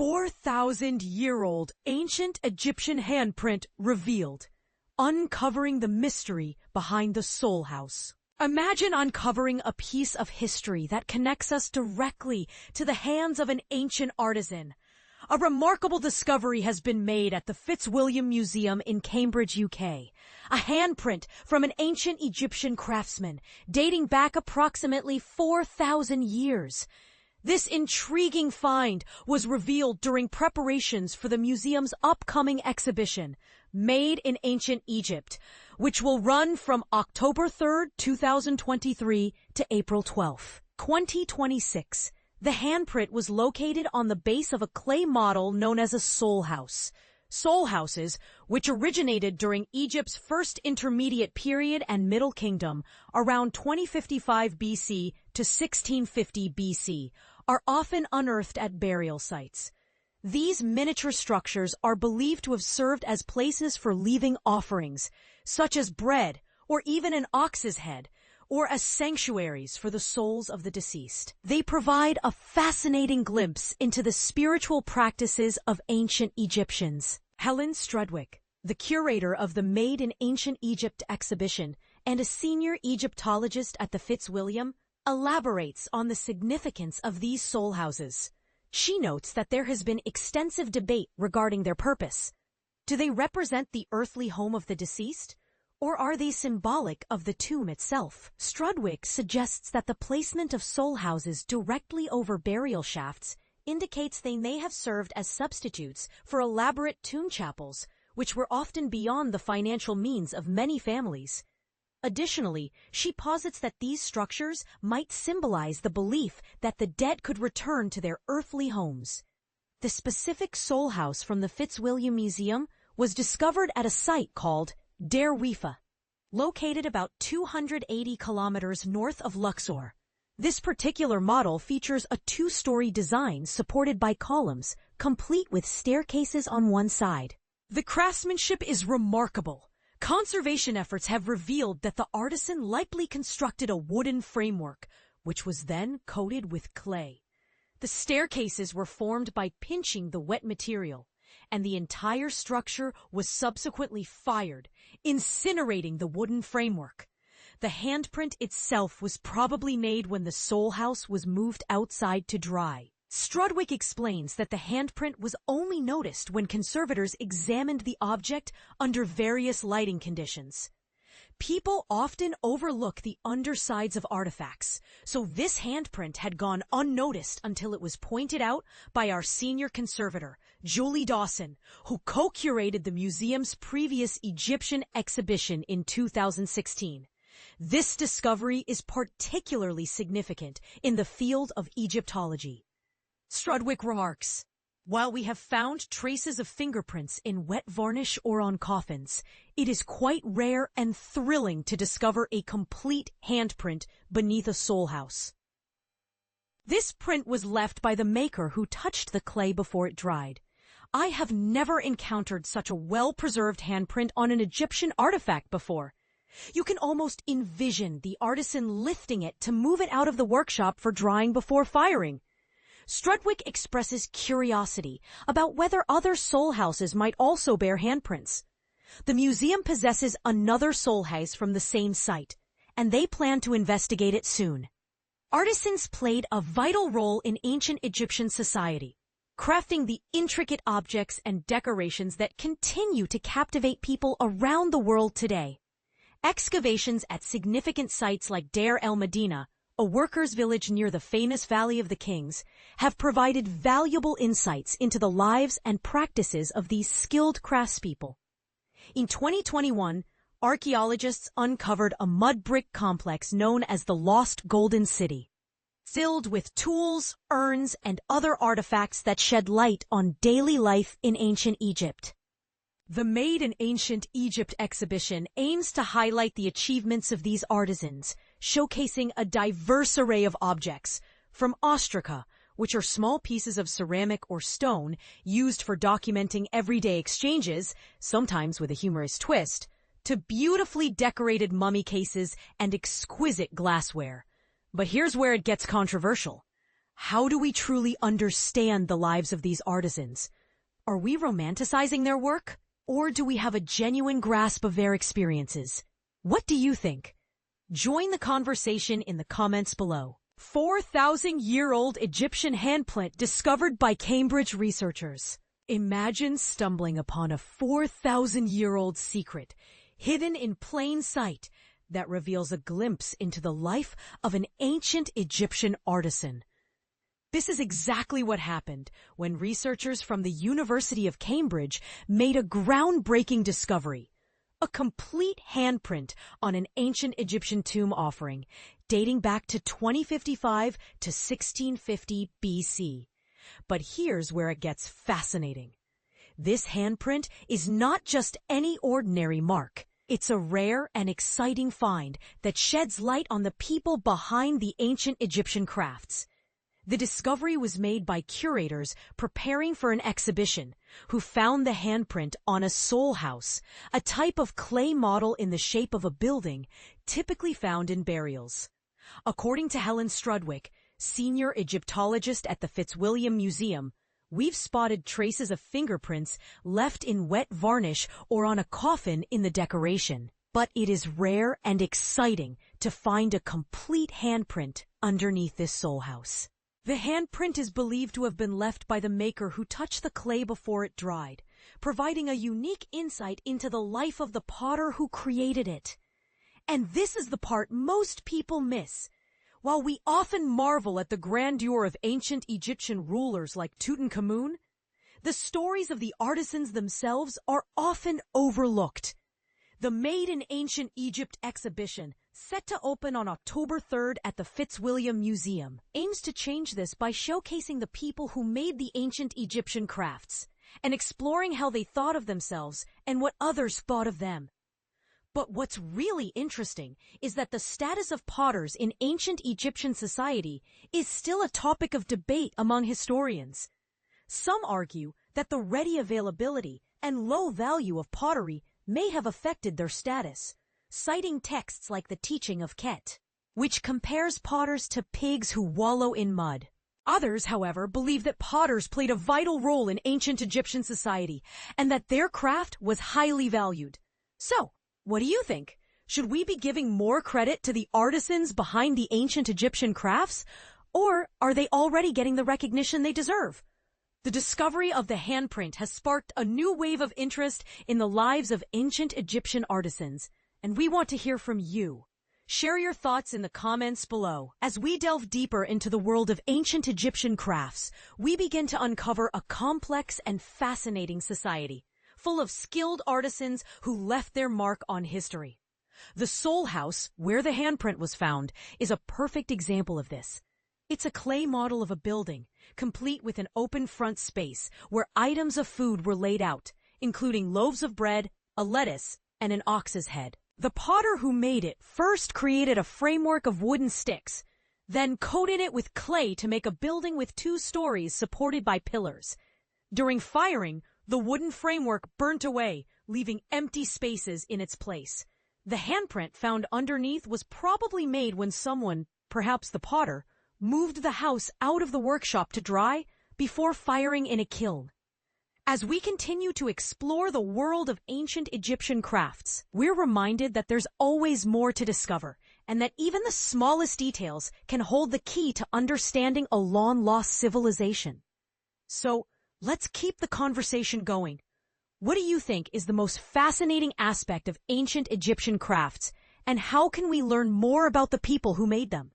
4,000-year-old ancient Egyptian handprint revealed, uncovering the mystery behind the Soul House. Imagine uncovering a piece of history that connects us directly to the hands of an ancient artisan. A remarkable discovery has been made at the Fitzwilliam Museum in Cambridge, UK. A handprint from an ancient Egyptian craftsman dating back approximately 4,000 years. This intriguing find was revealed during preparations for the museum's upcoming exhibition, Made in Ancient Egypt, which will run from October 3rd, 2023 to April 12th, 2026. The handprint was located on the base of a clay model known as a soul house. Soul houses, which originated during Egypt's first intermediate period and Middle Kingdom, around 2055 BC to 1650 BC, are often unearthed at burial sites. These miniature structures are believed to have served as places for leaving offerings, such as bread or even an ox's head, or as sanctuaries for the souls of the deceased. They provide a fascinating glimpse into the spiritual practices of ancient Egyptians. Helen Strudwick, the curator of the Made in Ancient Egypt exhibition and a senior Egyptologist at the Fitzwilliam, elaborates on the significance of these soul houses. She notes that there has been extensive debate regarding their purpose. Do they represent the earthly home of the deceased? Or are they symbolic of the tomb itself? Strudwick suggests that the placement of soul houses directly over burial shafts indicates they may have served as substitutes for elaborate tomb chapels, which were often beyond the financial means of many families. Additionally, she posits that these structures might symbolize the belief that the dead could return to their earthly homes. The specific soul house from the Fitzwilliam Museum was discovered at a site called Der Wifa, located about 280 kilometers north of Luxor. This particular model features a two-story design supported by columns, complete with staircases on one side. The craftsmanship is remarkable. Conservation efforts have revealed that the artisan likely constructed a wooden framework, which was then coated with clay. The staircases were formed by pinching the wet material, and the entire structure was subsequently fired, incinerating the wooden framework. The handprint itself was probably made when the soul house was moved outside to dry. Strudwick explains that the handprint was only noticed when conservators examined the object under various lighting conditions. People often overlook the undersides of artifacts, so this handprint had gone unnoticed until it was pointed out by our senior conservator, Julie Dawson, who co-curated the museum's previous Egyptian exhibition in 2016. This discovery is particularly significant in the field of Egyptology. Strudwick remarks, "While we have found traces of fingerprints in wet varnish or on coffins, it is quite rare and thrilling to discover a complete handprint beneath a soul house." This print was left by the maker who touched the clay before it dried. I have never encountered such a well-preserved handprint on an Egyptian artifact before. You can almost envision the artisan lifting it to move it out of the workshop for drying before firing. Strudwick expresses curiosity about whether other soul houses might also bear handprints. The museum possesses another soul house from the same site, and they plan to investigate it soon. Artisans played a vital role in ancient Egyptian society, crafting the intricate objects and decorations that continue to captivate people around the world today. Excavations at significant sites like Deir el-Medina, a workers' village near the famous Valley of the Kings, have provided valuable insights into the lives and practices of these skilled craftspeople. In 2021, archaeologists uncovered a mud brick complex known as the Lost Golden City, filled with tools, urns, and other artifacts that shed light on daily life in ancient Egypt. The Made in Ancient Egypt exhibition aims to highlight the achievements of these artisans, showcasing a diverse array of objects, from ostraca, which are small pieces of ceramic or stone used for documenting everyday exchanges, sometimes with a humorous twist, to beautifully decorated mummy cases and exquisite glassware. But here's where it gets controversial. How do we truly understand the lives of these artisans? Are we romanticizing their work? Or do we have a genuine grasp of their experiences? What do you think? Join the conversation in the comments below. 4,000-year-old Egyptian handprint discovered by Cambridge researchers. Imagine stumbling upon a 4,000-year-old secret, hidden in plain sight, that reveals a glimpse into the life of an ancient Egyptian artisan. This is exactly what happened when researchers from the University of Cambridge made a groundbreaking discovery: a complete handprint on an ancient Egyptian tomb offering, dating back to 2055 to 1650 BC. But here's where it gets fascinating. This handprint is not just any ordinary mark. It's a rare and exciting find that sheds light on the people behind the ancient Egyptian crafts. The discovery was made by curators preparing for an exhibition, who found the handprint on a soul house, a type of clay model in the shape of a building typically found in burials. According to Helen Strudwick, senior Egyptologist at the Fitzwilliam Museum, we've spotted traces of fingerprints left in wet varnish or on a coffin in the decoration. But it is rare and exciting to find a complete handprint underneath this soul house. The handprint is believed to have been left by the maker who touched the clay before it dried, providing a unique insight into the life of the potter who created it. And this is the part most people miss. While we often marvel at the grandeur of ancient Egyptian rulers like Tutankhamun, the stories of the artisans themselves are often overlooked. The Made in Ancient Egypt exhibition, set to open on October 3rd at the Fitzwilliam Museum, aims to change this by showcasing the people who made the ancient Egyptian crafts and exploring how they thought of themselves and what others thought of them. But what's really interesting is that the status of potters in ancient Egyptian society is still a topic of debate among historians. Some argue that the ready availability and low value of pottery may have affected their status, citing texts like the Teaching of Ket, which compares potters to pigs who wallow in mud. Others, however, believe that potters played a vital role in ancient Egyptian society and that their craft was highly valued. So, what do you think? Should we be giving more credit to the artisans behind the ancient Egyptian crafts, or are they already getting the recognition they deserve? The discovery of the handprint has sparked a new wave of interest in the lives of ancient Egyptian artisans, and we want to hear from you. Share your thoughts in the comments below. As we delve deeper into the world of ancient Egyptian crafts, we begin to uncover a complex and fascinating society, full of skilled artisans who left their mark on history. The Soul House, where the handprint was found, is a perfect example of this. It's a clay model of a building, complete with an open front space where items of food were laid out, including loaves of bread, a lettuce, and an ox's head. The potter who made it first created a framework of wooden sticks, then coated it with clay to make a building with 2 stories supported by pillars. During firing, the wooden framework burnt away, leaving empty spaces in its place. The handprint found underneath was probably made when someone, perhaps the potter, moved the house out of the workshop to dry before firing in a kiln. As we continue to explore the world of ancient Egyptian crafts, we're reminded that there's always more to discover, and that even the smallest details can hold the key to understanding a long-lost civilization. So, let's keep the conversation going. What do you think is the most fascinating aspect of ancient Egyptian crafts, and how can we learn more about the people who made them?